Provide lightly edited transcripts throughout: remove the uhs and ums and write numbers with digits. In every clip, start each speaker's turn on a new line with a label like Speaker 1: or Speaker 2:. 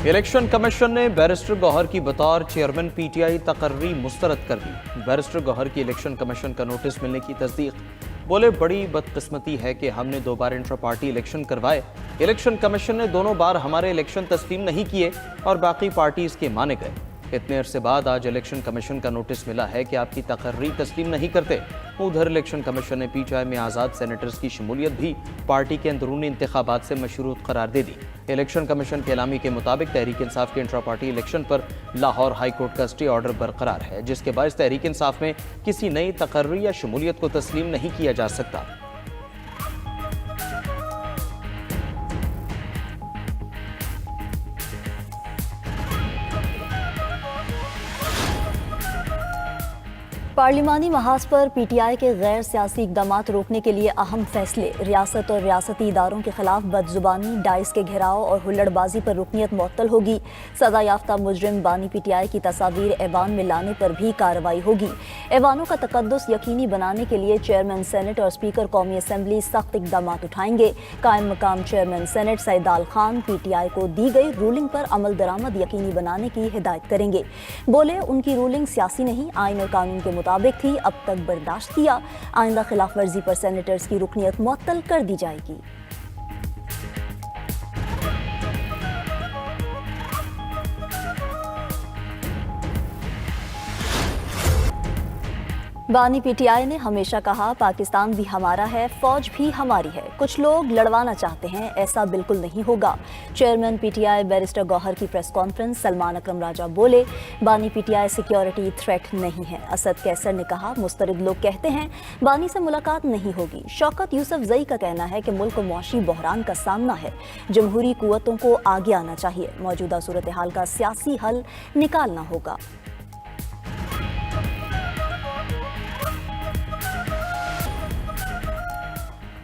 Speaker 1: Election commission نے barrister Gohar کی بطور چیئرمین پی ٹی آئی تقرری مسترد کر دی۔ بیرسٹر گوہر کی الیکشن کمیشن کا نوٹس ملنے کی تصدیق۔ بولے بڑی بدقسمتی ہے کہ ہم نے 2 بار انٹرا پارٹی الیکشن کروائے، الیکشن کمیشن نے دونوں بار ہمارے الیکشن تسلیم نہیں کیے اور باقی پارٹیز کے مانے گئے۔ اتنے عرصے بعد آج الیکشن کمیشن کا نوٹس ملا ہے کہ آپ کی تقرری تسلیم نہیں کرتے۔ ادھر الیکشن کمیشن نے پی ٹی آئی میں آزاد سینیٹرز کی شمولیت بھی پارٹی کے اندرونی انتخابات سے مشروط قرار دے دی۔ الیکشن کمیشن کے اعلامیے کے مطابق تحریک انصاف کے انٹرا پارٹی الیکشن پر لاہور ہائی کورٹ کا اسٹے آرڈر برقرار ہے، جس کے باعث تحریک انصاف میں کسی نئی تقرری یا شمولیت کو تسلیم نہیں کیا جا سکتا۔
Speaker 2: پارلیمانی محاذ پر پی ٹی آئی کے غیر سیاسی اقدامات روکنے کے لیے اہم فیصلے۔ ریاست اور ریاستی اداروں کے خلاف بدزبانی، ڈائس کے گھیراؤ اور ہلڑ بازی پر رکنیت معطل ہوگی۔ سزا یافتہ مجرم بانی پی ٹی آئی کی تصاویر ایوان میں لانے پر بھی کارروائی ہوگی۔ ایوانوں کا تقدس یقینی بنانے کے لیے چیئرمین سینٹ اور اسپیکر قومی اسمبلی سخت اقدامات اٹھائیں گے۔ قائم مقام chairman senate Syedal Khan P T I کو دی گئی رولنگ پر عمل درآمد یقینی بنانے کی ہدایت کریں گے۔ بولے ان کی رولنگ سیاسی نہیں، آئین اور قانون کے مطابق تھی، اب تک برداشت کیا۔ آئندہ خلاف ورزی پر سینیٹرز کی رکنیت معطل کر دی جائے گی۔ بانی پی ٹی آئی نے ہمیشہ کہا پاکستان بھی ہمارا ہے، فوج بھی ہماری ہے۔ کچھ لوگ لڑوانا چاہتے ہیں، ایسا بالکل نہیں ہوگا۔ Chairman P T I barrister Gohar کی پریس کانفرنس۔ سلمان اکرم راجہ بولے بانی P T I security threat نہیں ہے۔ اسد کیسر نے کہا مسترد لوگ کہتے ہیں بانی سے ملاقات نہیں ہوگی۔ شوکت یوسف زئی کا کہنا ہے کہ ملک کو معاشی بحران کا سامنا ہے، جمہوری قوتوں کو آگے آنا چاہیے، موجودہ صورتحال کا سیاسی حل نکالنا ہوگا۔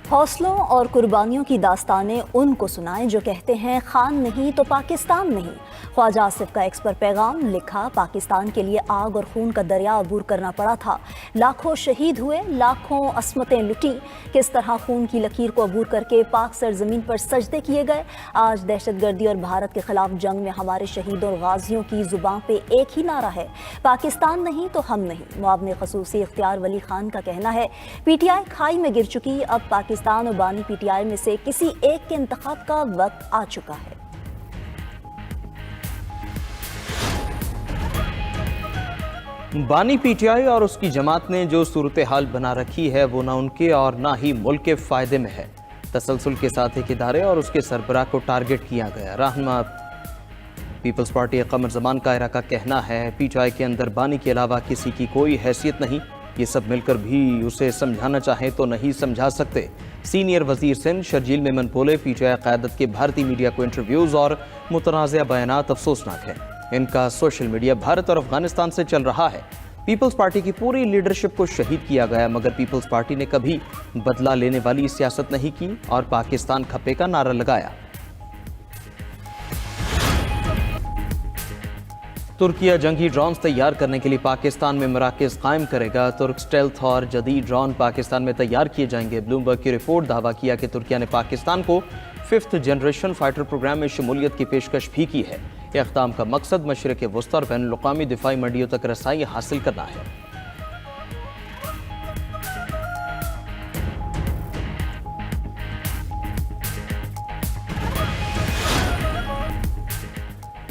Speaker 2: حوصلوں اور قربانیوں کی داستانیں ان کو سنائیں جو کہتے ہیں خان نہیں تو پاکستان نہیں۔ خواجہ آصف کا ایکس پر پیغام لکھا پاکستان کے لیے آگ اور خون کا دریا عبور کرنا پڑا تھا، لاکھوں شہید ہوئے، لاکھوں عصمتیں لٹی، کس طرح خون کی لکیر کو عبور کر کے پاک سرزمین پر سجدے کیے گئے۔ آج دہشت گردی اور بھارت کے خلاف جنگ میں ہمارے شہیدوں اور غازیوں کی زبان پہ ایک ہی نعرہ ہے، پاکستان نہیں تو ہم نہیں۔ معاون خصوصی اختیار ولی خان کا کہنا ہے پی ٹی آئی کھائی میں گر چکی، اب پاکستان اور بانی پی ٹی آئی میں سے کسی ایک کے انتخاب کا وقت آ چکا ہے۔
Speaker 1: بانی پی ٹی آئی اور اس کی جماعت نے جو صورتحال بنا رکھی ہے وہ نہ ان کے اور نہ ہی ملک کے فائدے میں ہے۔ تسلسل کے ساتھ ایک ادارے اور اس کے سربراہ کو ٹارگٹ کیا گیا۔ رہنما پیپلز پارٹی قمر زمان کائرہ کا کہنا ہے پی ٹی آئی کے اندر بانی کے علاوہ کسی کی کوئی حیثیت نہیں، یہ سب مل کر بھی اسے سمجھانا چاہیں تو نہیں سمجھا سکتے۔ سینئر وزیر سندھ شرجیل میمن بولے پی ٹی آئی قیادت کے بھارتی میڈیا کو انٹرویوز اور متنازع بیانات افسوسناک ہیں۔ ان کا سوشل میڈیا بھارت اور افغانستان سے چل رہا ہے۔ پیپلز پارٹی کی پوری لیڈرشپ کو شہید کیا گیا، مگر پیپلز پارٹی نے کبھی بدلہ لینے والی سیاست نہیں کی اور پاکستان کھپے کا نعرہ لگایا۔ ترکیہ جنگی ڈرونز تیار کرنے کے لیے پاکستان میں مراکز قائم کرے گا۔ ترک اسٹیلتھ اور جدید ڈرون پاکستان میں تیار کیے جائیں گے۔ بلومبرگ کی رپورٹ دعویٰ کیا کہ ترکیہ نے پاکستان کو 5th جنریشن فائٹر پروگرام میں شمولیت کی پیشکش بھی کی ہے۔ اقدام کا مقصد مشرق وسطی اور بین الاقوامی دفاعی منڈیوں تک رسائی حاصل کرنا ہے۔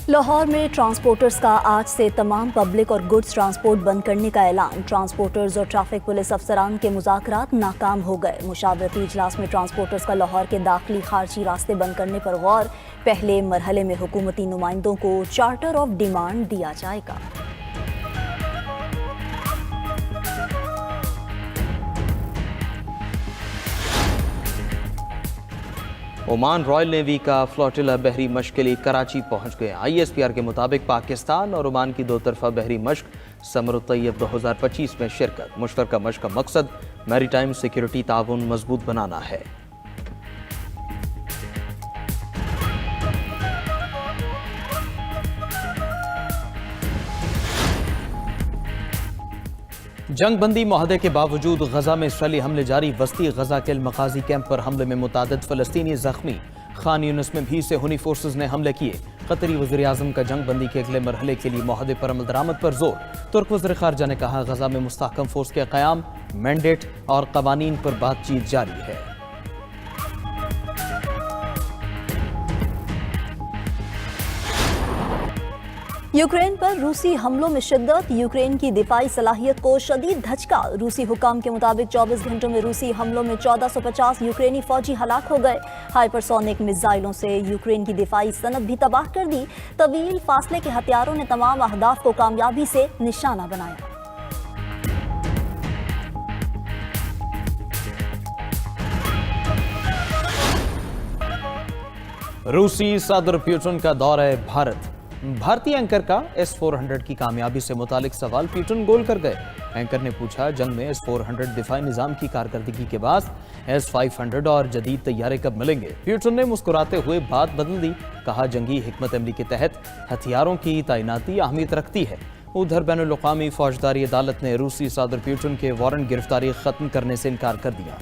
Speaker 2: لاہور میں ٹرانسپورٹرز کا آج سے تمام پبلک اور گڈز ٹرانسپورٹ بند کرنے کا اعلان۔ ٹرانسپورٹرز اور ٹریفک پولیس افسران کے مذاکرات ناکام ہو گئے۔ مشاورتی اجلاس میں ٹرانسپورٹرز کا لاہور کے داخلی خارجی راستے بند کرنے پر غور۔ پہلے مرحلے میں حکومتی نمائندوں کو چارٹر آف ڈیمانڈ دیا جائے گا۔
Speaker 1: عمان رائل نیوی کا فلوٹیلا بحری مشق کے لیے کراچی پہنچ گیا۔ آئی ایس پی آر کے مطابق پاکستان اور عمان کی 2 طرفہ بحری مشق سمر الطیب 2025 میں شرکت۔ مشترکہ مشق کا مقصد میری ٹائم سیکیورٹی تعاون مضبوط بنانا ہے۔ جنگ بندی معاہدے کے باوجود غزہ میں اسرائیلی حملے جاری۔ وسطی غزہ کے المغازی کیمپ پر حملے میں متعدد فلسطینی زخمی۔ خان یونس میں بھی صہیونی فورسز نے حملے کیے۔ قطری وزیر اعظم کا جنگ بندی کے اگلے مرحلے کے لیے معاہدے پر عمل درآمد پر زور۔ ترک وزیر خارجہ نے کہا غزہ میں مستحکم فورس کے قیام، مینڈیٹ اور قوانین پر بات چیت جاری ہے۔
Speaker 2: یوکرین پر روسی حملوں میں شدت، یوکرین کی دفاعی صلاحیت کو شدید دھچکا۔ روسی حکام کے مطابق 24 گھنٹوں میں روسی حملوں میں 1450 یوکرینی فوجی ہلاک ہو گئے۔ ہائپرسونک میزائلوں سے یوکرین کی دفاعی صنعت بھی تباہ کر دی۔ طویل فاصلے کے ہتھیاروں نے تمام اہداف کو کامیابی سے نشانہ بنایا۔
Speaker 1: روسی صدر پیوٹن کا دورہ بھارت۔ بھارتی اینکر کا S-400 کی کامیابی سے متعلق سوال پیوٹن گول کر گئے۔ اینکر نے پوچھا جنگ میں S-400 دفاعی نظام کی کارکردگی کے بعد S-500 اور جدید طیارے کب ملیں گے؟ پیوٹن نے مسکراتے ہوئے بات بدل دی، کہا جنگی حکمت عملی کے تحت ہتھیاروں کی تعیناتی اہمیت رکھتی ہے۔ ادھر بین الاقوامی فوجداری عدالت نے روسی صدر پیوٹن کے وارنٹ گرفتاری ختم کرنے سے انکار کر دیا۔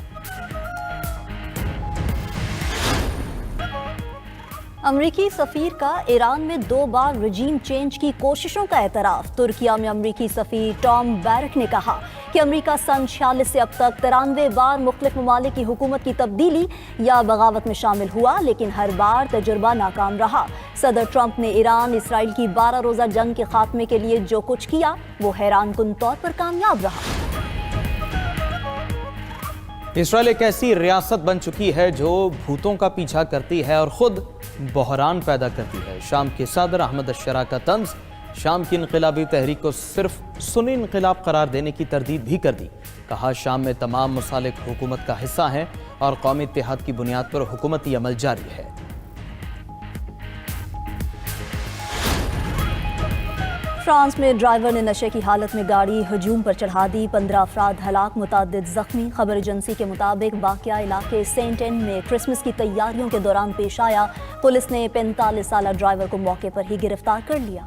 Speaker 2: امریکی سفیر کا ایران میں 2 بار رجیم چینج کی کوششوں کا اعتراف۔ ترکیہ میں امریکی سفیر ٹام بیرک نے کہا کہ امریکہ سن 46 سے اب تک 93 بار مختلف ممالک کی حکومت کی تبدیلی یا بغاوت میں شامل ہوا، لیکن ہر بار تجربہ ناکام رہا۔ صدر ٹرمپ نے ایران اسرائیل کی 12 روزہ جنگ کے خاتمے کے لیے جو کچھ کیا وہ حیران کن طور پر کامیاب رہا۔
Speaker 1: اسرائیل ایک ایسی ریاست بن چکی ہے جو بھوتوں کا پیچھا کرتی ہے اور خود بحران پیدا کرتی ہے۔ شام کے صدر احمد الشرا کا طنز، شام کی انقلابی تحریک کو صرف سنی انقلاب قرار دینے کی تردید بھی کر دی۔ کہا شام میں تمام ممالک حکومت کا حصہ ہیں اور قومی اتحاد کی بنیاد پر حکومتی عمل جاری ہے۔
Speaker 2: فرانس میں ڈرائیور نے نشے کی حالت میں گاڑی ہجوم پر چڑھا دی، 15 افراد ہلاک، متعدد زخمی۔ خبر ایجنسی کے مطابق واقعہ علاقے سینٹ اینڈ میں کرسمس کی تیاریوں کے دوران پیش آیا۔ پولیس نے 45 سالہ ڈرائیور کو موقع پر ہی گرفتار کر لیا۔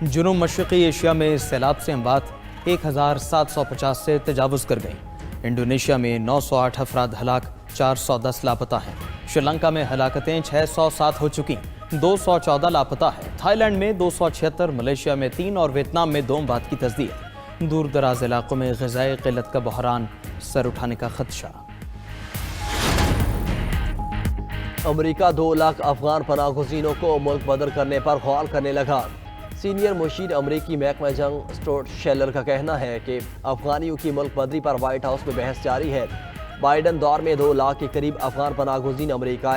Speaker 1: جنوب مشرقی ایشیا میں سیلاب سے اموات 1750 سے تجاوز کر گئیں۔ انڈونیشیا میں 908 افراد ہلاک، 410 لاپتہ ہیں۔ شری لنکا میں ہلاکتیں 607 ہو چکی، 214 لاپتہ ہیں۔ تھائی لینڈ میں 276، ملیشیا میں 3 اور ویتنام میں 2 اموات کی تصدیق۔ دور دراز علاقوں میں غذائی قلت کا بحران سر اٹھانے کا خدشہ۔
Speaker 3: امریکہ 2 لاکھ افغان پناہ گزینوں کو ملک بدر کرنے پر غور کرنے لگا۔ سینئر مشیر امریکی محکمہ جنگ اسٹورٹ شیلر کا کہنا ہے کہ افغانیوں کی ملک بدری پر وائٹ ہاؤس میں بحث جاری ہے۔ بائیڈن دور میں 2 لاکھ کے قریب افغان پناہ گزین امریکہ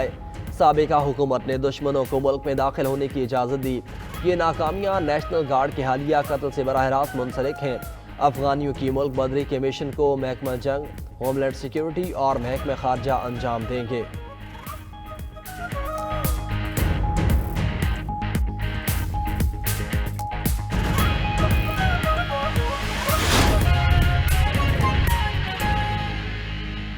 Speaker 3: سابقہ حکومت نے دشمنوں کو ملک میں داخل ہونے کی اجازت دی۔ یہ ناکامیاں نیشنل گارڈ کے حالیہ قتل سے براہ راست منسلک ہیں۔ افغانیوں کی ملک بدری کے مشن کو محکمہ جنگ، ہوم لینڈ سیکیورٹی اور محکمہ خارجہ انجام دیں گے۔